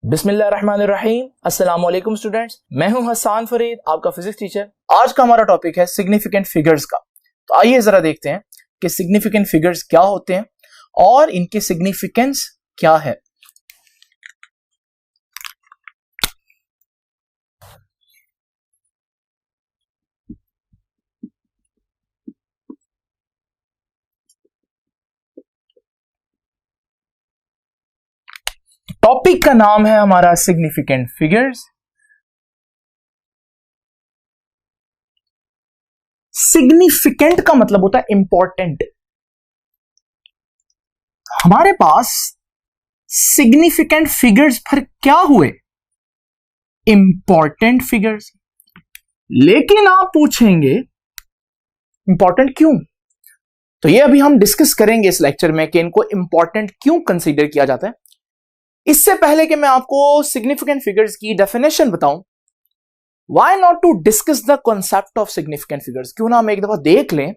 बिस्मिल्लाहिर्रहमानिर्रहीम। अस्सलाम वालेकुम स्टूडेंट्स, मैं हूं हसन फरीद, आपका फिजिक्स टीचर। आज का हमारा टॉपिक है सिग्निफिकेंट फिगर्स का। तो आइए जरा देखते हैं कि सिग्निफिकेंट फिगर्स क्या होते हैं और इनकी सिग्निफिकेंस क्या है। टॉपिक का नाम है हमारा सिग्निफिकेंट फिगर्स। सिग्निफिकेंट का मतलब होता है इंपॉर्टेंट। हमारे पास सिग्निफिकेंट फिगर्स फिर क्या हुए? Important figures. लेकिन आप पूछेंगे इंपॉर्टेंट क्यों? तो ये अभी हम डिस्कस करेंगे इस लेक्चर में कि इनको इंपॉर्टेंट क्यों कंसीडर किया जाता है। इससे पहले कि मैं आपको सिग्निफिकेंट फिगर्स की डेफिनेशन बताऊं, why not to discuss the concept of significant figures. क्यों ना हम एक दफा देख लें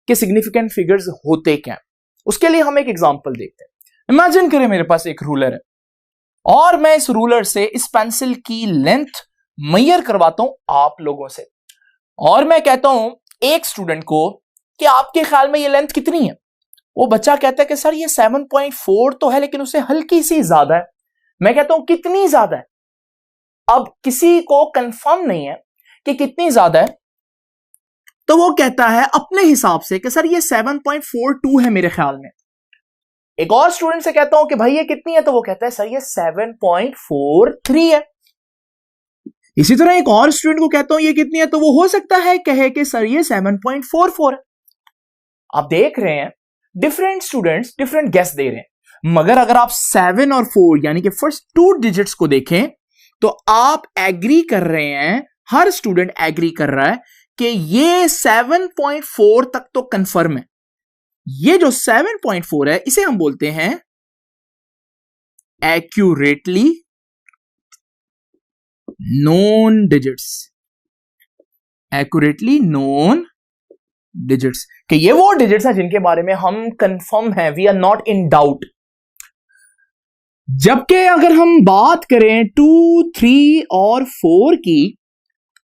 कि सिग्निफिकेंट फिगर्स होते क्या हैं। उसके लिए हम एक एग्जांपल देखते हैं। इमेजिन करें मेरे पास एक रूलर है और मैं इस रूलर से इस पेंसिल की लेंथ मेजर करवाता हूं आप लोगों से, और मैं कहता हूं एक स्टूडेंट को कि आपके ख्याल में ये लेंथ कितनी है। वो बच्चा कहता है कि सर ये 7.4 तो है, लेकिन उससे हल्की सी ज्यादा है। मैं कहता हूं कितनी ज्यादा है। अब किसी को कंफर्म नहीं है कि कितनी ज्यादा है, तो वो कहता है अपने हिसाब से कि सर ये 7.42 है मेरे ख्याल में। एक और स्टूडेंट से कहता हूं कि भाई ये कितनी है, तो वो कहता है सर ये 7.43 है। इसी तरह एक और स्टूडेंट को कहता हूं ये कितनी है, तो वो हो सकता है कहे कि सर ये 7.44 है। आप देख रहे हैं डिफरेंट स्टूडेंट्स डिफरेंट गेस दे रहे हैं, मगर अगर आप 7 और 4 यानी कि फर्स्ट 2 डिजिट्स को देखें तो आप एग्री कर रहे हैं, हर स्टूडेंट एग्री कर रहा है कि ये 7.4 तक तो कंफर्म है। ये जो 7.4 है इसे हम बोलते हैं accurately known digits. Accurately known digits कि ये वो डिजिट्स हैं जिनके बारे में हम कंफर्म हैं, we are not in doubt. जबकि अगर हम बात करें 2, 3 और 4 की,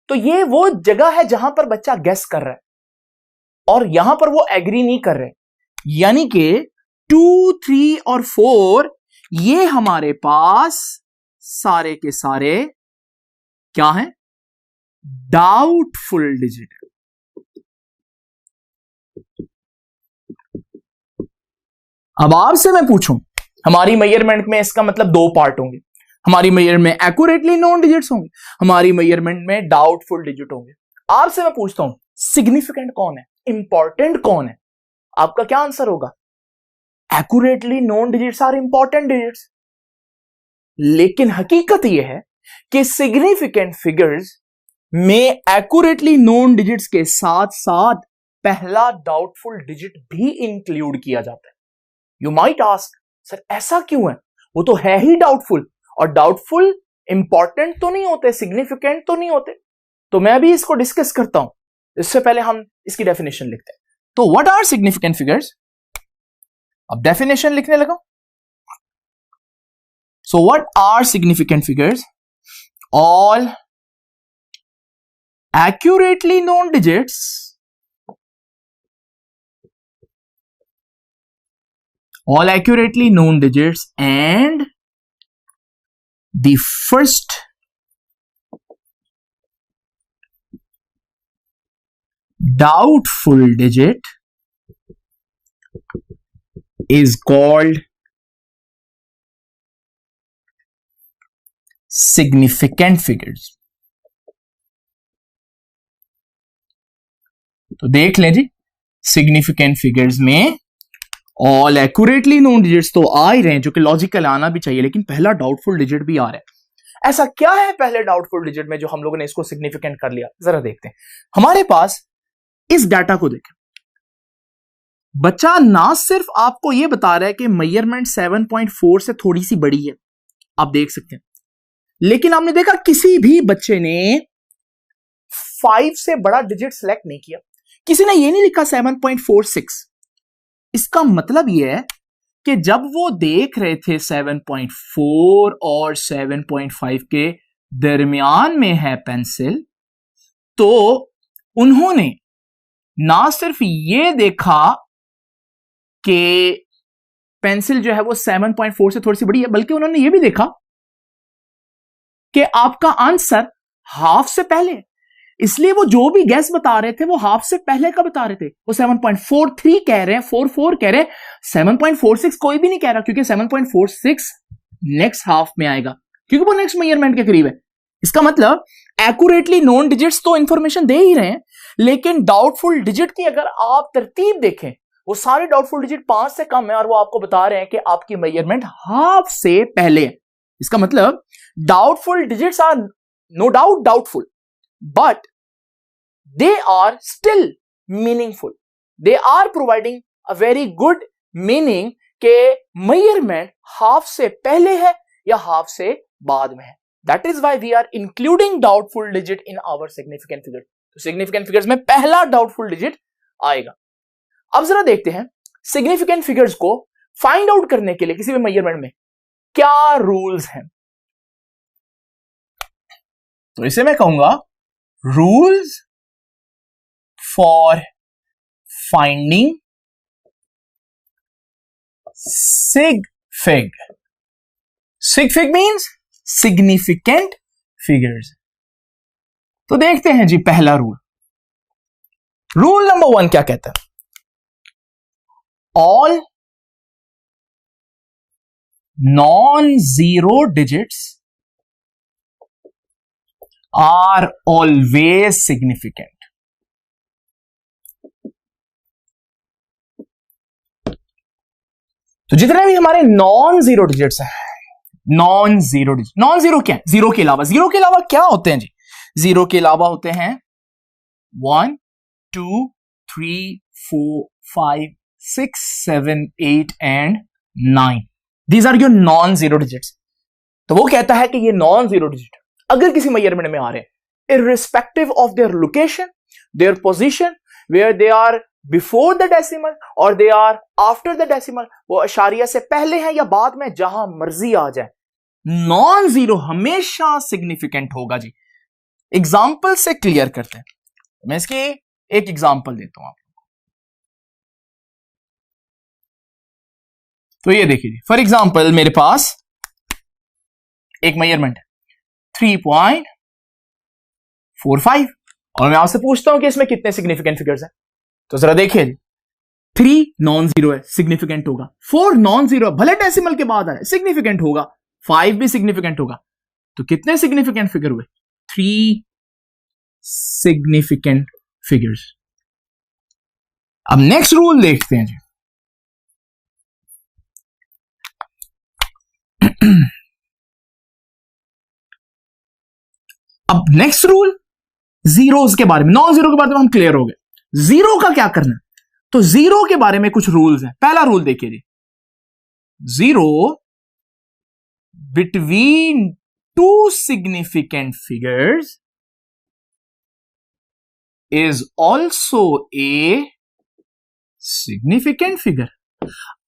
तो ये वो जगह है जहां पर बच्चा गेस कर रहा है और यहां पर वो एग्री नहीं कर रहे। यानी कि 2, 3 और 4 ये हमारे पास सारे के सारे क्या हैं? Doubtful digit. अब आपसे मैं पूछूं, हमारी मेजरमेंट में इसका मतलब 2 पार्ट होंगे। हमारी मेजरमेंट में एक्यूरेटली नोन डिजिट्स होंगे, हमारी मेजरमेंट में डाउटफुल डिजिट होंगे। आपसे मैं पूछता हूं सिग्निफिकेंट कौन है, इंपॉर्टेंट कौन है? आपका क्या आंसर होगा? Accurately known digits are important digits. लेकिन हकीकत यह है कि सिग्निफिकेंट फिगर्स में एक्यूरेटली नोन डिजिट्स के साथ साथ पहला डाउटफुल डिजिट भी इंक्लूड किया जाता है। यू माइट आस्क सर ऐसा क्यों है? वो तो है ही डाउटफुल, और डाउटफुल इंपॉर्टेंट तो नहीं होते, सिग्निफिकेंट तो नहीं होते। तो मैं भी इसको डिस्कस करता हूं। इससे पहले हम इसकी डेफिनेशन लिखते हैं। तो व्हाट आर सिग्निफिकेंट फिगर्स? अब डेफिनेशन लिखने लगा। So what are significant figures? All accurately known digits and the first doubtful digit is called significant figures। तो देख लें जी, सिग्निफिकेंट फिगर्स में ऑल एक्यूरेटली नोन डिजिट्स तो आ ही रहे हैं, जो कि लॉजिकल आना भी चाहिए, लेकिन पहला डाउटफुल डिजिट भी आ रहा है। ऐसा क्या है पहले डाउटफुल डिजिट में जो हम लोगों ने इसको सिग्निफिकेंट कर लिया? जरा देखते हैं। हमारे पास इस डाटा को देखें। बच्चा ना सिर्फ आपको यह बता रहा है कि मेजरमेंट 7.4 से थोड़ी सी बड़ी है, आप देख सकते हैं, लेकिन आपने देखा किसी भी बच्चे ने 5 से बड़ा डिजिट सिलेक्ट नहीं किया। किसी ने ये नहीं लिखा 7.46। इसका मतलब यह है कि जब वो देख रहे थे 7.4 और 7.5 के दरमियान में है पेंसिल, तो उन्होंने ना सिर्फ ये देखा कि पेंसिल जो है वो 7.4 से थोड़ी सी बड़ी है, बल्कि उन्होंने ये भी देखा कि आपका आंसर हाफ से पहले है। इसलिए वो जो भी गैस बता रहे थे वो हाफ से पहले का बता रहे थे। वो 7.43 कह रहे हैं, 44 कह रहे हैं, 7.46 कोई भी नहीं कह रहा, क्योंकि 7.46 नेक्स्ट हाफ में आएगा, क्योंकि वो नेक्स्ट मेजरमेंट के करीब है। इसका मतलब एक्यूरेटली नॉन डिजिट्स तो इंफॉर्मेशन दे ही रहे हैं, लेकिन डाउटफुल डिजिट की अगर आप तरतीब देखें, वो सारे डाउटफुल डिजिट 5 से कम है और वो आपको बता रहे हैं कि आपकी मेजरमेंट हाफ से पहले है। इसका मतलब doubtful digits are no doubt doubtful, but they are still meaningful. They are providing a very good meaning के measurement हाफ से पहले है या हाफ से बाद में है. That is why we are including doubtful digit in our significant figure. तो significant figures में पहला doubtful digit आएगा. अब जरा देखते हैं significant figures को फाइंड आउट करने के लिए किसी भी मेजरमेंट में क्या रूल्स हैं. तो इसे मैं कहूंगा rules for finding sig fig. Sig fig means significant figures. तो देखते हैं जी पहला रूल. रूल नंबर 1 क्या कहता है? All non-zero digits are always significant. तो जितने भी हमारे नॉन जीरो डिजिट्स हैं, non zero digit, non zero क्या है? जीरो के अलावा. जीरो के अलावा क्या होते हैं जी? जीरो के अलावा होते हैं 1, 2, 3, 4, 5, 6, 7, 8 and 9. These are your non zero digits. तो वो कहता है कि ये नॉन जीरो डिजिट अगर किसी मेजरमेंट में आ रहे हैं, irrespective of their location, their position, where they are before the decimal or they are after the decimal, वो अशारिया से पहले हैं या बाद में, जहां मर्जी आ जाए, नॉन जीरो हमेशा सिग्निफिकेंट होगा जी. एग्जाम्पल से क्लियर करते हैं. मैं इसकी एक एग्जाम्पल देता हूं आपको. तो ये देखिए जी, फॉर एग्जाम्पल मेरे पास एक मेजरमेंट है 3.45 और मैं आपसे पूछता हूं कि इसमें कितने सिग्निफिकेंट फिगर्स हैं. तो जरा देखिए, 3 नॉन जीरो है, सिग्निफिकेंट होगा. 4 नॉन जीरो, भले डेसिमल के बाद है, सिग्निफिकेंट होगा. 5 भी सिग्निफिकेंट होगा. तो कितने सिग्निफिकेंट फिगर हुए? 3 सिग्निफिकेंट फिगर्स. अब नेक्स्ट रूल देखते हैं जी. अब नेक्स्ट रूल जीरोस के बारे में, नॉन जीरो के बारे में हम क्लियर हो गए. जीरो का क्या करना है? तो जीरो के बारे में कुछ रूल्स हैं. पहला रूल देखिए जी, zero between 2 significant figures is also a significant figure.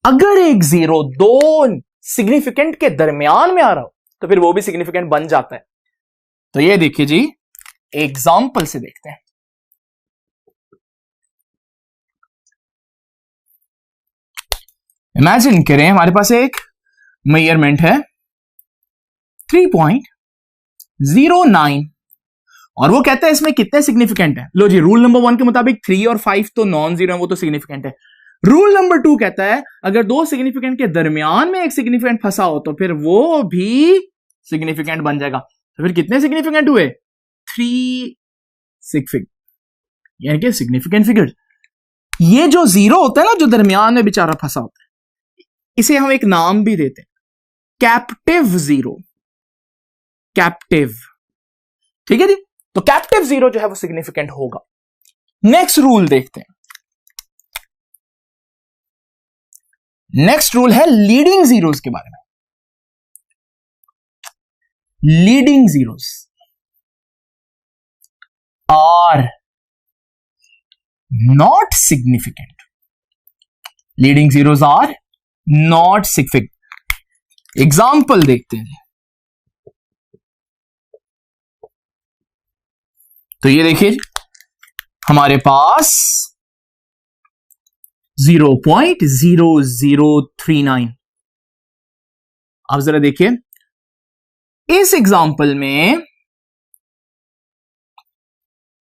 अगर एक जीरो 2 सिग्निफिकेंट के दरमियान में आ रहा हो तो फिर वो भी सिग्निफिकेंट बन जाता है. तो ये देखिए जी, एग्जाम्पल से देखते हैं. इमेजिन करें हमारे पास एक मेजरमेंट है 3.09 और वो कहता है इसमें कितने सिग्निफिकेंट है. लो जी, रूल नंबर 1 के मुताबिक 3 और 5 तो नॉन जीरो है, वो तो सिग्निफिकेंट है. रूल नंबर 2 कहता है अगर 2 सिग्निफिकेंट के दरमियान में एक सिग्निफिकेंट फंसा हो तो फिर वो भी सिग्निफिकेंट बन जाएगा. तो फिर कितने सिग्निफिकेंट हुए? 3 सिग्निफिकेंट, यानी कि सिग्निफिकेंट फिगर. ये जो जीरो होता है ना, जो दरमियान में बेचारा फंसा होता है, इसे हम एक नाम भी देते हैं, कैप्टिव जीरो. कैप्टिव, ठीक है जी. तो कैप्टिव जीरो जो है वो सिग्निफिकेंट होगा. नेक्स्ट रूल देखते हैं. नेक्स्ट रूल है लीडिंग जीरोस के बारे में. Leading zeros are not significant. Leading zeros are not significant. Example देखते हैं। तो ये देखिए हमारे पास 0.0039। अब जरा देखिए इस एग्जाम्पल में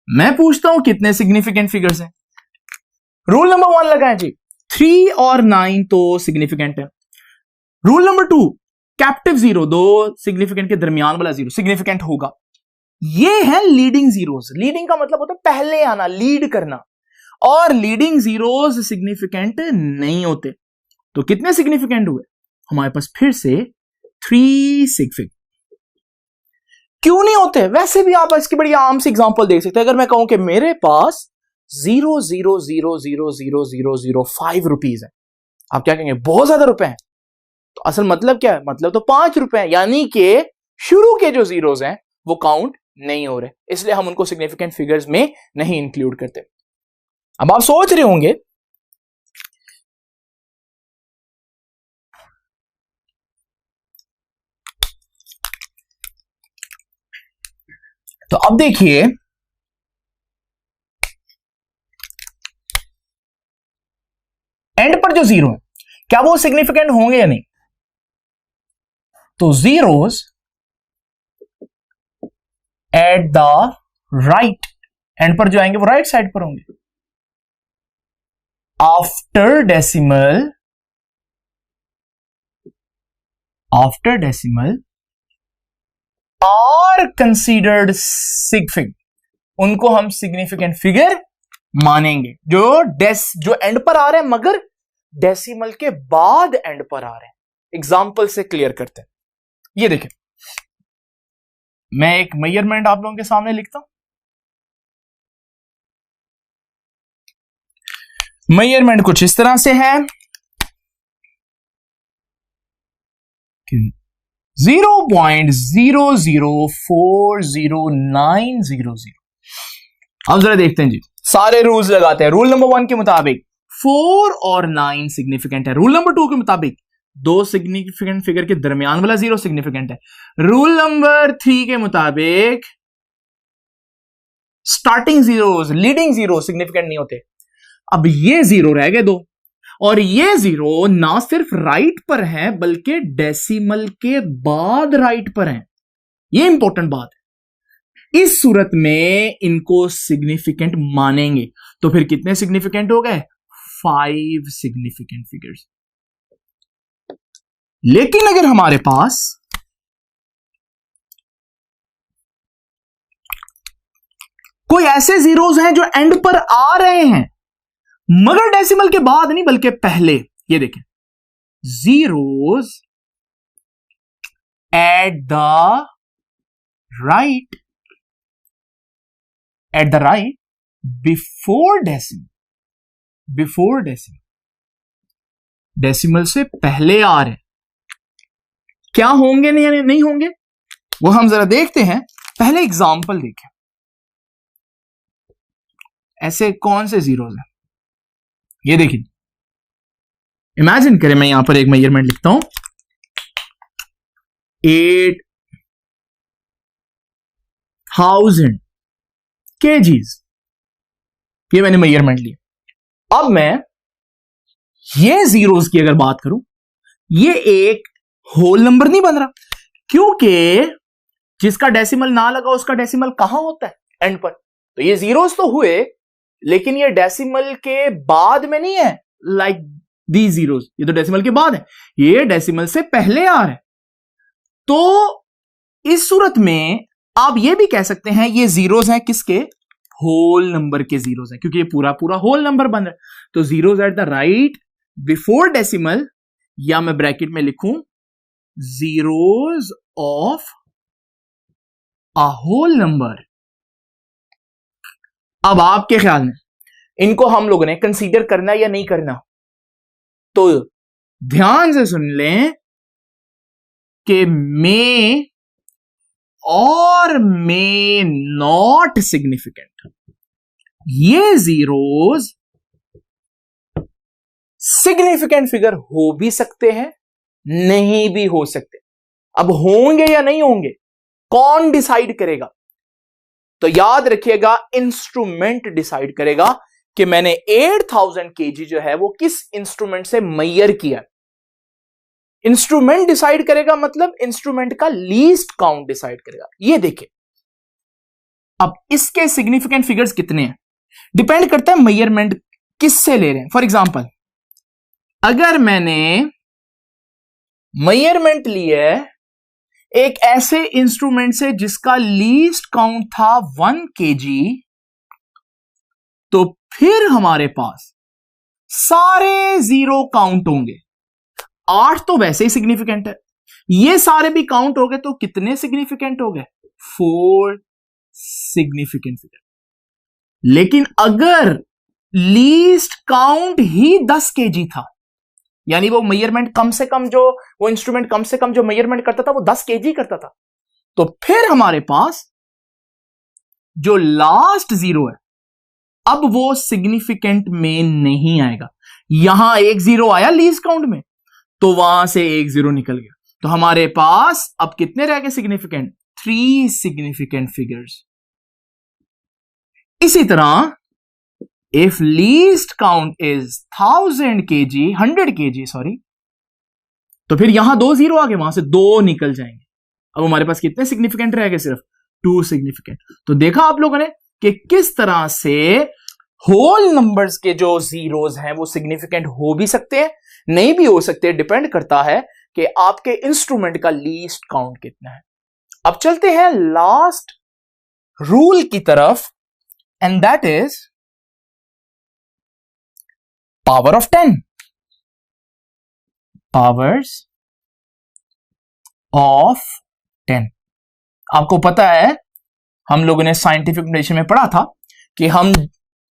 मैं पूछता हूं कितने सिग्निफिकेंट फिगर्स हैं। रूल नंबर 1 लगाएं जी, 3 और 9 तो सिग्निफिकेंट है। रूल नंबर 2, कैप्टिव 0, दो सिग्निफिकेंट के दरमियान वाला 0 सिग्निफिकेंट होगा। ये है लीडिंग जीरोस। लीडिंग का मतलब होता है पहले आना, लीड करना, और लीडिंग जीरोस सिग्निफिकेंट नहीं होते। तो कितने सिग्निफिकेंट हुए हमारे पास? फिर से 3 सिग्निफिकेंट। क्यों नहीं होते? वैसे भी आप इसकी बड़ी आम सी एग्जांपल देख सकते हैं। अगर मैं कहूं कि मेरे पास 0.00000005 रुपीज है, आप क्या कहेंगे? बहुत ज्यादा रुपए हैं। तो असल मतलब क्या है? मतलब तो 5 रुपए है, यानी कि शुरू के जो जीरोस हैं वो काउंट नहीं हो रहे, इसलिए हम उनको सिग्निफिकेंट फिगर्स में नहीं इंक्लूड करते। अब आप सोच रहे होंगे तो अब देखिए एंड पर जो जीरो है क्या वो सिग्निफिकेंट होंगे या नहीं? तो zeros at the right end पर जो आएंगे वो राइट साइड पर होंगे। After decimal are considered significant, उनको हम सिग्निफिकेंट फिगर मानेंगे। जो एंड पर आ रहे हैं मगर डेसिमल के बाद एंड पर आ रहे हैं। एग्जाम्पल से क्लियर करते हैं। ये देखें, मैं एक मेजरमेंट आप लोगों के सामने लिखता हूं। मेजरमेंट कुछ इस तरह से है, 0.00400900। अब जरा देखते हैं जी, सारे रूल्स लगाते हैं। रूल नंबर 1 के मुताबिक 4 और 9 सिग्निफिकेंट है। रूल नंबर 2 के मुताबिक दो सिग्निफिकेंट फिगर के दरमियान वाला 0 सिग्निफिकेंट है। रूल नंबर 3 के मुताबिक starting zeros, leading zero significant नहीं होते। अब ये 0 रह गए 2, और ये 0 ना सिर्फ राइट पर है बल्कि डेसिमल के बाद राइट पर है। ये इंपॉर्टेंट बात है। इस सूरत में इनको सिग्निफिकेंट मानेंगे। तो फिर कितने सिग्निफिकेंट हो गए? 5 सिग्निफिकेंट फिगर्स। लेकिन अगर हमारे पास कोई ऐसे जीरोस हैं जो एंड पर आ रहे हैं मगर डेसिमल के बाद नहीं बल्कि पहले, ये देखें, zeros at the right before decimal से पहले आ रहे, क्या होंगे नहीं होंगे वो हम जरा देखते हैं। पहले एग्जाम्पल देखें, ऐसे कौन से जीरोस हैं? ये देखिए, इमेजिन करें मैं यहां पर एक मेजरमेंट लिखता हूं, 8000 kgs, ये मैंने मेजरमेंट लिया। अब मैं ये जीरोस की अगर बात करूं, ये एक होल नंबर नहीं बन रहा, क्योंकि जिसका डेसिमल ना लगा उसका डेसिमल कहां होता है? एंड पर। तो ये जीरोस तो हुए लेकिन ये डेसिमल के बाद में नहीं है, लाइक दी जीरोस, ये तो डेसिमल के बाद है, ये डेसिमल से पहले आ रहा है। तो इस सूरत में आप ये भी कह सकते हैं ये जीरोस हैं किसके? होल नंबर के जीरोस हैं, क्योंकि ये पूरा पूरा होल नंबर बन रहा है। तो zeros at the right before decimal, या मैं ब्रैकेट में लिखूं zeros of a whole number. अब आपके ख्याल में इनको हम लोगों ने कंसीडर करना या नहीं करना? तो ध्यान से सुन लें कि मे और मे नॉट सिग्निफिकेंट, ये जीरोस सिग्निफिकेंट फिगर हो भी सकते हैं, नहीं भी हो सकते। अब होंगे या नहीं होंगे, कौन डिसाइड करेगा? तो याद रखिएगा, इंस्ट्रूमेंट डिसाइड करेगा कि मैंने 8000 केजी जो है वो किस इंस्ट्रूमेंट से मेजर किया। इंस्ट्रूमेंट डिसाइड करेगा, मतलब इंस्ट्रूमेंट का लीस्ट काउंट डिसाइड करेगा। ये देखिए, अब इसके सिग्निफिकेंट फिगर्स कितने हैं, डिपेंड करता है मेजरमेंट किससे ले रहे हैं। फॉर एग्जांपल, अगर मैंने मेजरमेंट लिए एक ऐसे इंस्ट्रूमेंट से जिसका लीस्ट काउंट था 1 केजी, तो फिर हमारे पास सारे जीरो काउंट होंगे। 8 तो वैसे ही सिग्निफिकेंट है, ये सारे भी काउंट हो गए तो कितने सिग्निफिकेंट हो गए? 4 सिग्निफिकेंट फिगर। लेकिन अगर लीस्ट काउंट ही 10 केजी था, यानी वो मेजरमेंट कम से कम जो वो इंस्ट्रूमेंट कम से कम जो मेजरमेंट करता था वो 10 केजी करता था, तो फिर हमारे पास जो लास्ट जीरो है अब वो सिग्निफिकेंट में नहीं आएगा। यहां एक जीरो आया लीस्ट काउंट में, तो वहां से एक जीरो निकल गया, तो हमारे पास अब कितने रह गए सिग्निफिकेंट? 3 significant figures. इसी तरह if least count is 100 kg sorry, तो फिर यहां 2 जीरो आ गए, वहां से 2 निकल जाएंगे। अब हमारे पास कितने सिग्निफिकेंट रह गए? सिर्फ 2 सिग्निफिकेंट। तो देखा आप लोगों ने कि किस तरह से होल नंबर्स के जो जीरोस हैं वो सिग्निफिकेंट हो भी सकते हैं, नहीं भी हो सकते, डिपेंड करता है कि आपके इंस्ट्रूमेंट का लीस्ट काउंट कितना है। अब चलते हैं लास्ट रूल की तरफ, and that is power of 10। Powers of 10। आपको पता है हम लोगों ने साइंटिफिक नोटेशन में पढ़ा था कि हम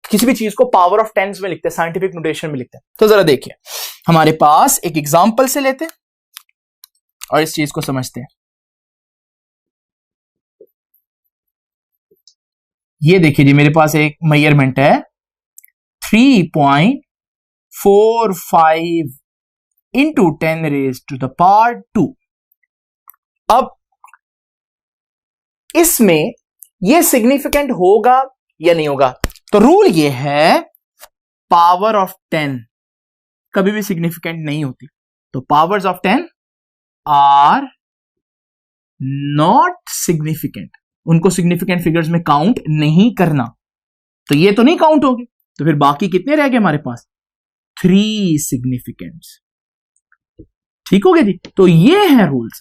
किसी भी चीज को पावर ऑफ 10 में लिखते हैं, साइंटिफिक नोटेशन में लिखते हैं। तो जरा देखिए, हमारे पास एक एग्जांपल से लेते हैं और इस चीज को समझते हैं। ये देखिए जी, मेरे पास एक मेजरमेंट है 3.45 into 10 raised to the power 2। अब इसमें ये सिग्निफिकेंट होगा या नहीं होगा? तो रूल ये है, पावर ऑफ 10 कभी भी सिग्निफिकेंट नहीं होती। तो powers of 10 are not significant, उनको सिग्निफिकेंट फिगर्स में काउंट नहीं करना। तो ये तो नहीं काउंट होगी, तो फिर बाकी कितने रह गए हमारे पास? 3 सिग्निफिकेंट्स। ठीक हो गया जी। तो ये है रूल्स।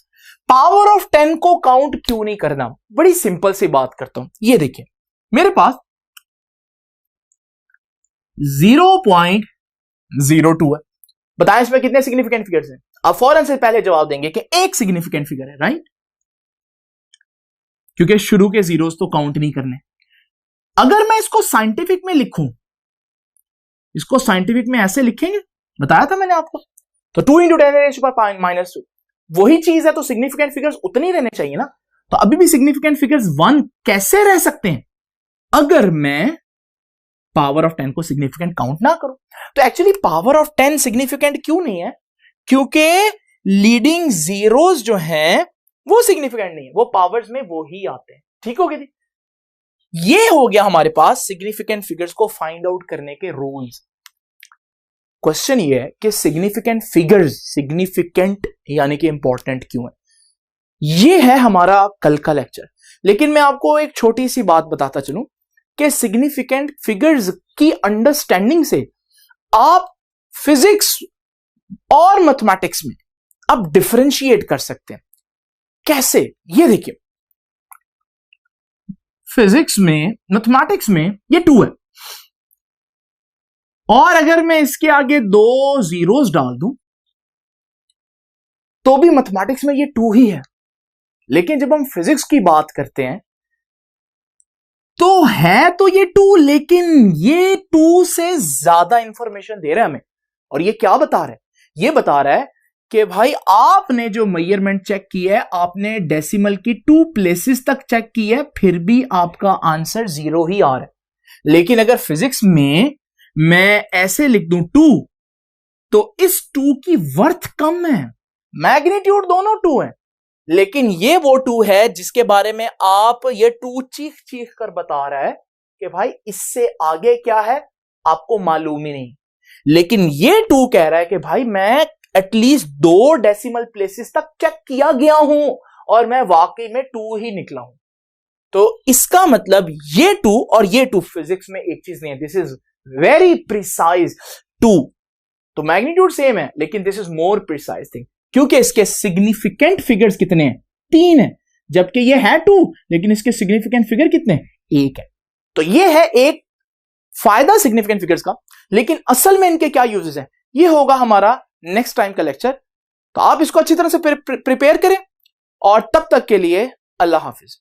पावर ऑफ 10 को काउंट क्यों नहीं करना? बड़ी सिंपल सी बात करता हूं। ये देखिए, मेरे पास 0.02 है, बताएं इसमें कितने सिग्निफिकेंट फिगर्स हैं? आप फौरन से पहले जवाब देंगे कि एक सिग्निफिकेंट फिगर है, राइट? क्योंकि शुरू के जीरोस तो काउंट नहीं करने। अगर मैं इसको साइंटिफिक में लिखूं, इसको साइंटिफिक में ऐसे लिखेंगे, बताया था मैंने आपको, तो 2 × 10⁻², वही चीज है, तो सिग्निफिकेंट फिगर्स उतनी रहने चाहिए ना। तो अभी भी सिग्निफिकेंट फिगर्स 1 कैसे रह सकते हैं अगर मैं पावर ऑफ 10 को सिग्निफिकेंट काउंट ना करूं? तो एक्चुअली पावर ऑफ 10 सिग्निफिकेंट क्यों नहीं है? क्योंकि लीडिंग जीरोस जो हैं वो सिग्निफिकेंट नहीं है, वो पावर्स में वो ही आते हैं। ठीक हो गया जी। ये हो गया हमारे पास सिग्निफिकेंट फिगर्स को फाइंड आउट करने के रूल्स। क्वेश्चन ये है कि सिग्निफिकेंट फिगर्स सिग्निफिकेंट यानी कि इंपॉर्टेंट क्यों है? ये है हमारा कल का लेक्चर। लेकिन मैं आपको एक छोटी सी बात बताता चलूं कि सिग्निफिकेंट फिगर्स की अंडरस्टैंडिंग से आप फिजिक्स और मैथमेटिक्स में आप डिफरेंशिएट कर सकते हैं। कैसे? ये देखिए, फिजिक्स में, मैथमेटिक्स में ये 2 है, और अगर मैं इसके आगे 2 जीरोस डाल दूं तो भी मैथमेटिक्स में ये 2 ही है। लेकिन जब हम फिजिक्स की बात करते हैं तो है तो ये 2, लेकिन ये 2 से ज्यादा इंफॉर्मेशन दे रहा है हमें। और ये क्या बता रहा है? ये बता रहा है कि भाई आपने जो मेजरमेंट चेक की है, आपने डेसिमल की 2 प्लेसेस तक चेक की है, फिर भी आपका आंसर 0 ही आ रहा है। लेकिन अगर फिजिक्स में मैं ऐसे लिख दूं 2 तो इस 2 की वर्थ कम है, मैग्नीट्यूड दोनों 2 है, लेकिन ये वो 2 है जिसके बारे में आप ये 2 चीख चीख कर बता रहा है कि भाई इससे आगे क्या है आपको मालूम ही नहीं, लेकिन ये 2 कह रहा है कि भाई मैं एटलीस्ट 2 डेसिमल प्लेसेस तक चेक किया गया हूं और मैं वाकई में 2 ही निकला हूं। तो इसका मतलब ये 2 और ये 2 फिजिक्स में एक चीज नहीं है, दिस इज वेरी प्रिसाइज 2। तो मैग्नीट्यूड सेम है लेकिन this is more precise thing, क्योंकि इसके सिग्निफिकेंट फिगर्स कितने हैं, 3 है, जबकि ये है 2 लेकिन इसके सिग्निफिकेंट फिगर कितने, 1 है। तो ये है एक फायदा सिग्निफिकेंट फिगर्स का, लेकिन असल में इनके क्या यूजेस हैं ये होगा हमारा नेक्स्ट टाइम का लेक्चर। तो आप इसको अच्छी तरह से प्रिपेयर करें और तब तक के लिए अल्लाह हाफिज।